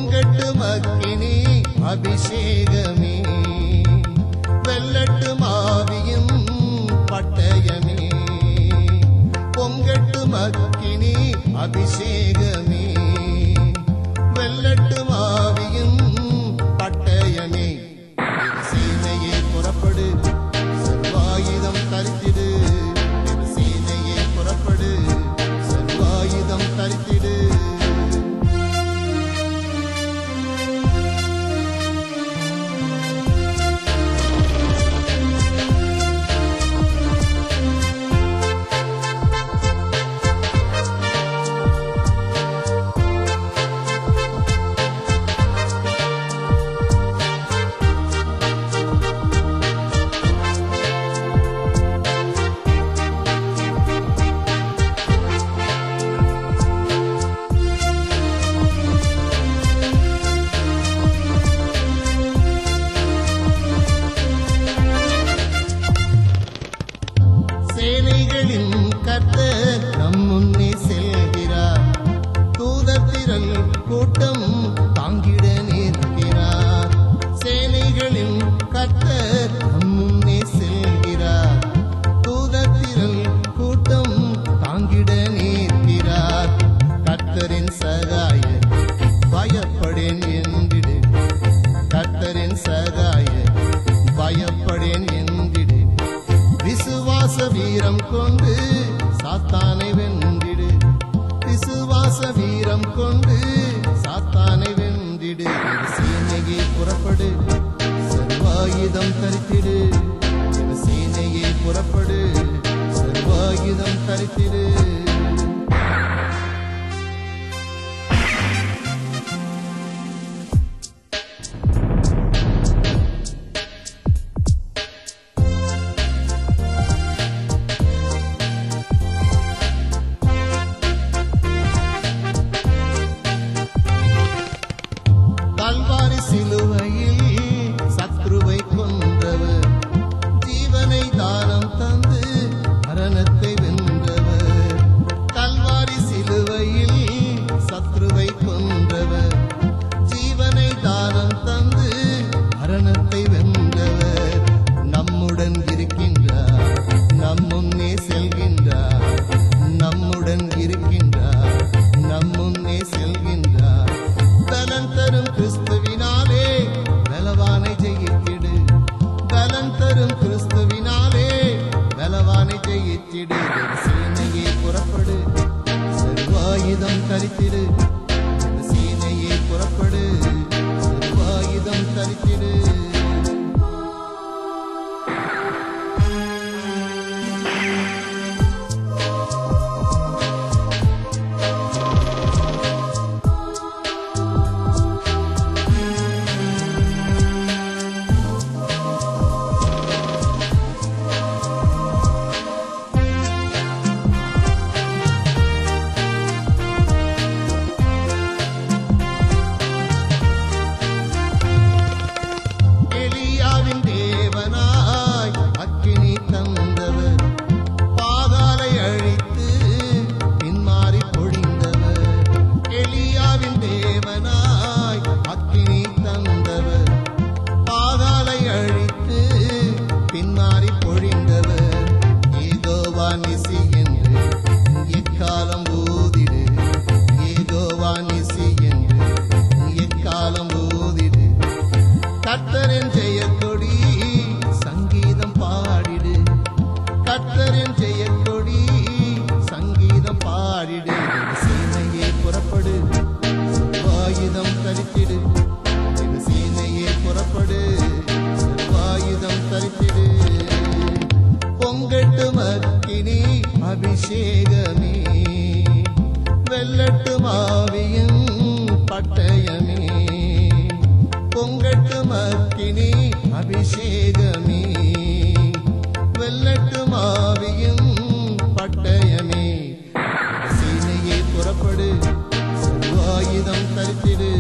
பொங்கட்டும் அக்கினி அபிஷேகமே, வெல்லட்டும் ஆவியும் பட்டயமே. பொங்கட்டும் அக்கினி அபிஷேகமே, வெல்லட்டும் ஆவியும் பட்டயமே. சீனையே புறப்படு, சர்வாயுதம் தரித்திடு. சீனையே புறப்படு, சர்வாயுதம் தரித்திடு. கர்த்தர் நம் முன்னே செல்கிறார், தூதத்திரள் கூட்டம் தாங்கிட நிற்கிறார். சேனைகளின் கர்த்தர் நம் முன்னே செல்கிறார், தூதத்திரள் கூட்டம் தாங்கிட நிற்கிறார். கர்த்தரின் சகாயர் பயப்படேன் என்றிடு, கர்த்தரின் சகாயர் பயப்படேன் என்றிடு. விசுவாச வீரம் கொண்டு சாத்தானை வென்றிடு, விசுவாச வீரம் கொண்டு சாத்தானை வென்றிடு. சீனையே புறப்படு, சர்வாயுதம் தரித்திடு. சீனையே புறப்படு, சர்வாயுதம் தரித்திடு. கல்வாரி சிலுவையில் சத்ருவை கொன்றவர், ஜீவனை தானம் தந்து மரணத்தை வென்றவர். கல்வாரி சிலுவையில் சத்ருவை கொன்றவர், ஜீவனை தானம் தந்து மரணத்தை வென்றவர். நம்முடன் இருக்கின்றார், நம் முன்னே செல்கின்றார். நம்முடன் இருக்கின்றார், நம் முன்னே செல்கின்றார். பலன் தரும் கிறிஸ்துவினாலே பலவானை ஜெயித்திடு, பலன் தரும் கிறிஸ்துவினாலே பலவானை ஜெயித்திடு. சீனையே புறப்படு, சர்வாயுதம் தரித்திடு. சீனையே புறப்படு, சர்வாயுதம் தரித்திடு. கர்த்தரின் ஜெயக்கொடி சங்கீதம் பாடிடு, கர்த்தரின் ஜெயக்கொடி சங்கீதம் பாடிடு. சீனையே புறப்படு, சர்வாயுதம் தரித்திடு. சீனையே புறப்படு, சர்வாயுதம் தரித்திடு. பொங்கட்டும் அக்கினி அபிஷேகமே, வெல்லட்டும் ஆவியும் பட்டயமே. பொங்கட்டும் அக்கினி அபிஷேகமே, வெல்லட்டும் ஆவியும் பட்டயமே. சீனையே புறப்படு, சர்வாயுதம் தரித்திடு.